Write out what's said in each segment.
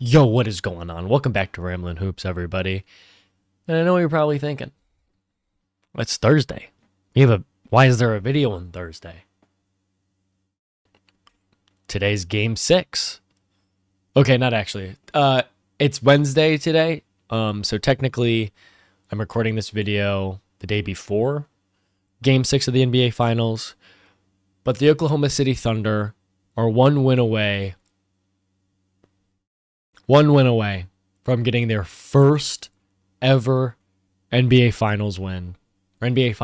Yo, what is going on? Welcome back to Ramblin' Hoops, everybody. And I know what you're probably thinking. It's Thursday. Why is there a video on Thursday? Today's game 6. Okay, not actually. It's Wednesday today. So technically, I'm recording this video the day before game 6 of the NBA Finals. But the Oklahoma City Thunder are one win away from getting their first ever NBA Finals win. Or NBA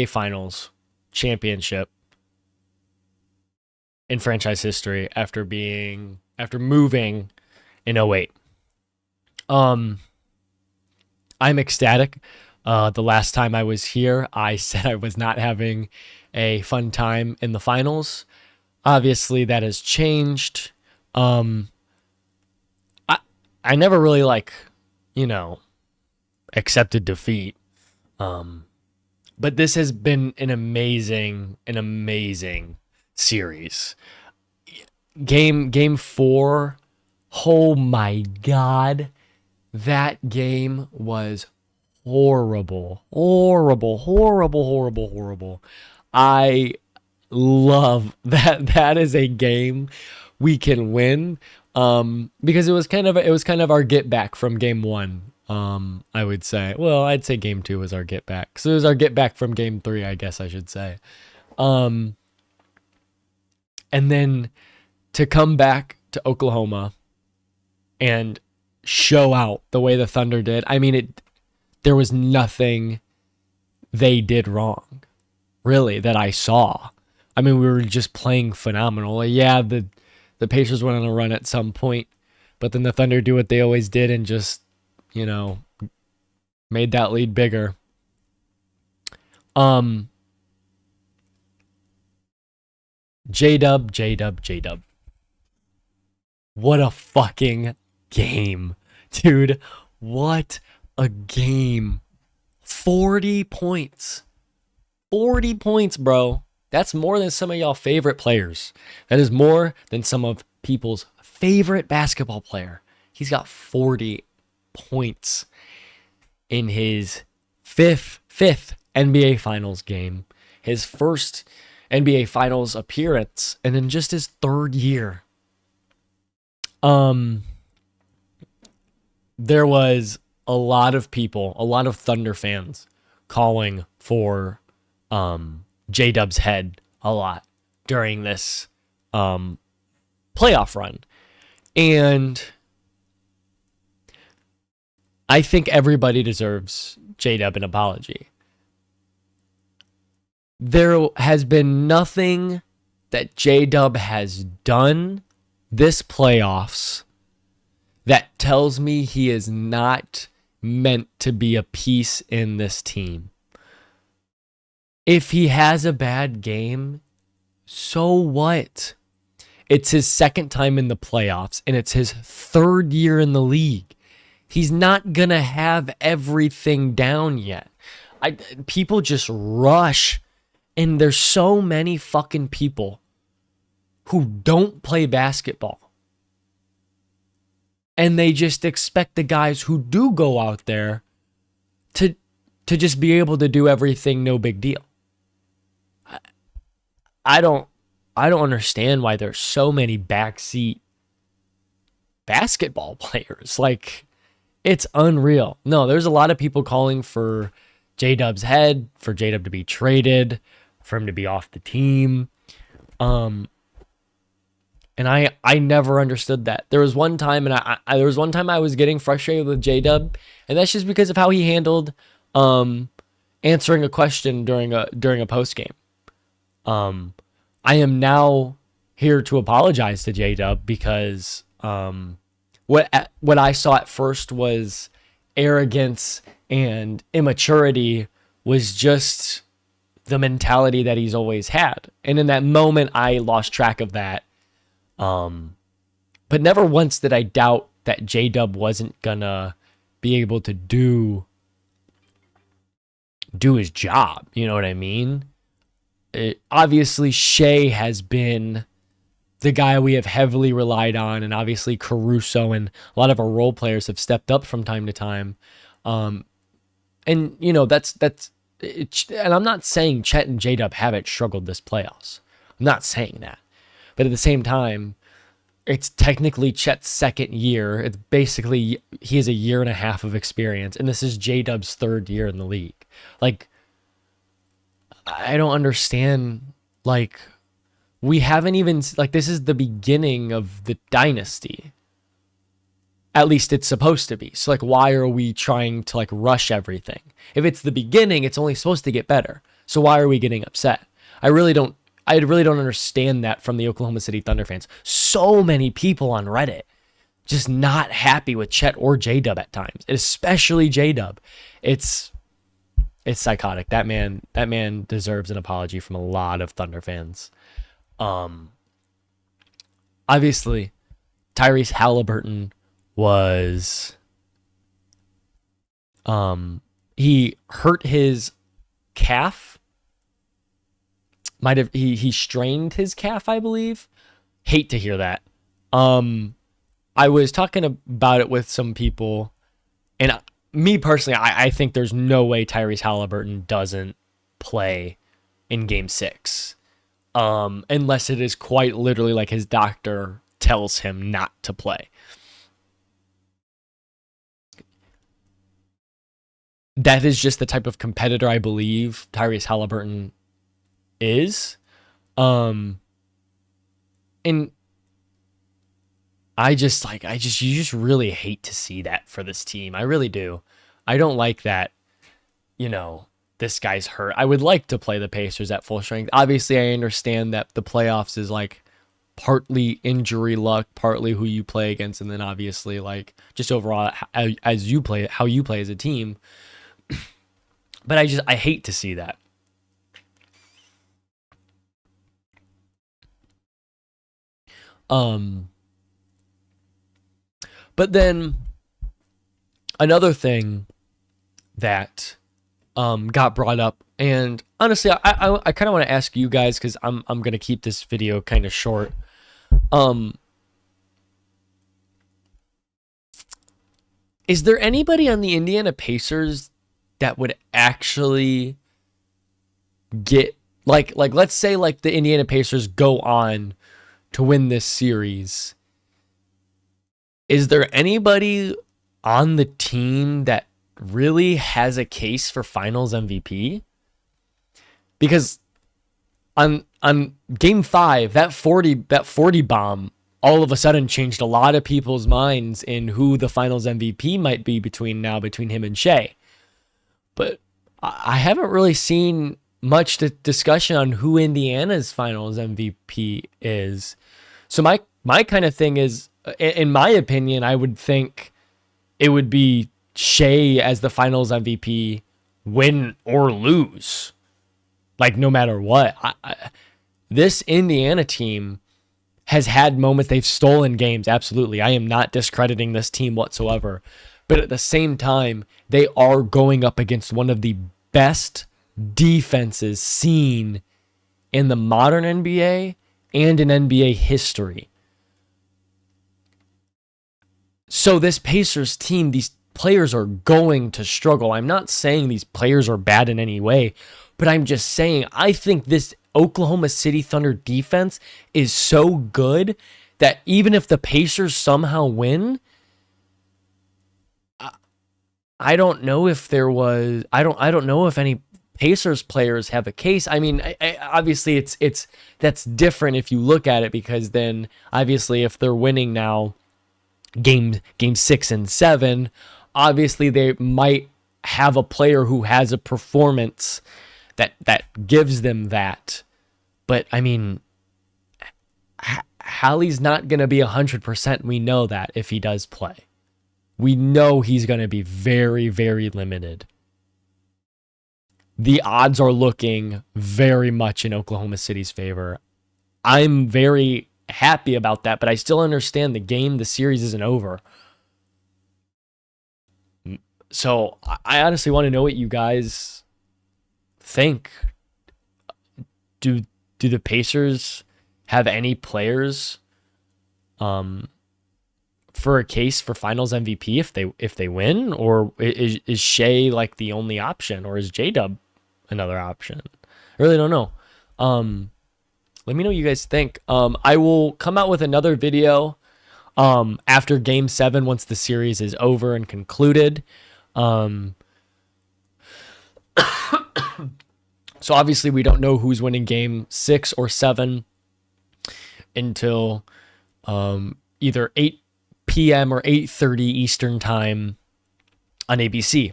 Finals championship in franchise history after moving in '08. I'm ecstatic. The last time I was here, I said I was not having a fun time in the finals. Obviously, that has changed. I never really accepted defeat. But this has been an amazing series. Game 4. Oh my God. That game was horrible. Horrible. I love that. That is a game we can win. Because it was kind of our get back from game 1. I would say. Well, I'd say game 2 was our get back. So it was our get back from game 3, I guess I should say. And then to come back to Oklahoma and show out the way the Thunder did. I mean, there was nothing they did wrong, really, that I saw. I mean, we were just playing phenomenal. Yeah, the Pacers went on a run at some point, but then the Thunder do what they always did and just, made that lead bigger. J-Dub. What a fucking game, dude. What a game. 40 points. 40 points, bro. That's more than some of y'all favorite players. That is more than some of people's favorite basketball player. He's got 40 points in his fifth NBA Finals game, his first NBA Finals appearance, and in just his third year. There was a lot of Thunder fans calling for J-Dub's head a lot during this playoff run. And I think everybody deserves J-Dub an apology. There has been nothing that J-Dub has done this playoffs that tells me he is not meant to be a piece in this team. If he has a bad game, so what? It's his second time in the playoffs, and it's his third year in the league. He's not going to have everything down yet. People just rush, and there's so many fucking people who don't play basketball. And they just expect the guys who do go out there to just be able to do everything, no big deal. I don't understand why there's so many backseat basketball players. Like, it's unreal. No, there's a lot of people calling for J-Dub's head, for J-Dub to be traded, for him to be off the team. And I never understood that. There was one time, I was getting frustrated with J-Dub, and that's just because of how he handled answering a question during a post game. I am now here to apologize to J-Dub because what I saw at first was arrogance and immaturity was just the mentality that he's always had. And in that moment, I lost track of that. But never once did I doubt that J-Dub wasn't gonna be able to do his job. You know what I mean? Obviously, Shea has been the guy we have heavily relied on, and obviously Caruso and a lot of our role players have stepped up from time to time. And and I'm not saying Chet and J-Dub haven't struggled this playoffs. I'm not saying that. But at the same time, it's technically Chet's second year. It's basically, he has a year and a half of experience, and this is J-Dub's third year in the league. Like, I don't understand, like, we haven't even, like, this is the beginning of the dynasty. At least it's supposed to be. So, like, why are we trying to, like, rush everything? If it's the beginning, it's only supposed to get better. So why are we getting upset? I really don't understand that from the Oklahoma City Thunder fans. So many people on Reddit just not happy with Chet or J-Dub at times, especially J-Dub. It's psychotic. That man deserves an apology from a lot of Thunder fans. Obviously, Tyrese Halliburton was he hurt his calf. He strained his calf, I believe. Hate to hear that. I was talking about it with some people, and me personally, I think there's no way Tyrese Halliburton doesn't play in Game 6, unless it is quite literally like his doctor tells him not to play. That is just the type of competitor I believe Tyrese Halliburton is. And you just really hate to see that for this team. I really do. I don't like that, this guy's hurt. I would like to play the Pacers at full strength. Obviously, I understand that the playoffs is like partly injury luck, partly who you play against, and then obviously like just overall as you play, how you play as a team. But I hate to see that. But then another thing that got brought up, and honestly, I kind of want to ask you guys, because I'm gonna keep this video kind of short. Is there anybody on the Indiana Pacers that would actually get like let's say like the Indiana Pacers go on to win this series? Is there anybody on the team that really has a case for Finals MVP? Because on Game 5, that 40 bomb all of a sudden changed a lot of people's minds in who the Finals MVP might be between him and Shea. But I haven't really seen much discussion on who Indiana's Finals MVP is. So my kind of thing is, in my opinion, I would think it would be Shea as the Finals MVP, win or lose. Like, no matter what. This Indiana team has had moments. They've stolen games, absolutely. I am not discrediting this team whatsoever. But at the same time, they are going up against one of the best defenses seen in the modern NBA and in NBA history. So this Pacers team, these players are going to struggle. I'm not saying these players are bad in any way, but I'm just saying I think this Oklahoma City Thunder defense is so good that even if the Pacers somehow win, I don't know if there was I don't know if any Pacers players have a case. I mean, obviously it's that's different if you look at it, because then obviously if they're winning now game 6 and 7, obviously they might have a player who has a performance that gives them that. But I mean, Hali's not going to be 100%. We know that if he does play. We know he's going to be very, very limited. The odds are looking very much in Oklahoma City's favor. I'm very happy about that, but I still understand the series isn't over. So I honestly want to know what you guys think. Do the Pacers have any players for a case for Finals MVP if they win, or is Shea like the only option, or is J-Dub another option? I really don't know. Let me know what you guys think. I will come out with another video after Game 7 once the series is over and concluded. So obviously we don't know who's winning Game 6 or 7 until either 8 p.m. or 8:30 Eastern time on ABC.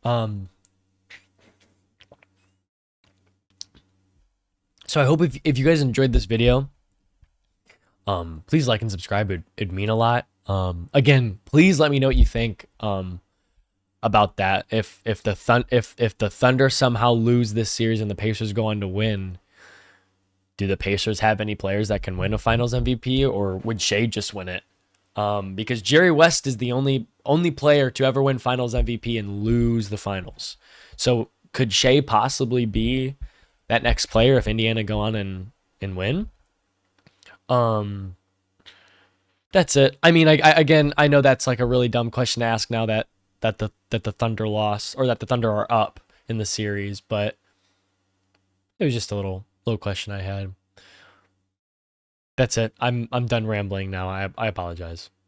So I hope if you guys enjoyed this video, please like and subscribe. It'd mean a lot. Again, please let me know what you think about that. If the Thunder somehow lose this series and the Pacers go on to win, do the Pacers have any players that can win a Finals MVP, or would Shea just win it? Because Jerry West is the only player to ever win Finals MVP and lose the Finals. So could Shea possibly be that next player if Indiana go on and win? That's it. I mean, I know that's like a really dumb question to ask now that the Thunder lost, or that the Thunder are up in the series, but it was just a little question I had. That's it. I'm done rambling now. I apologize.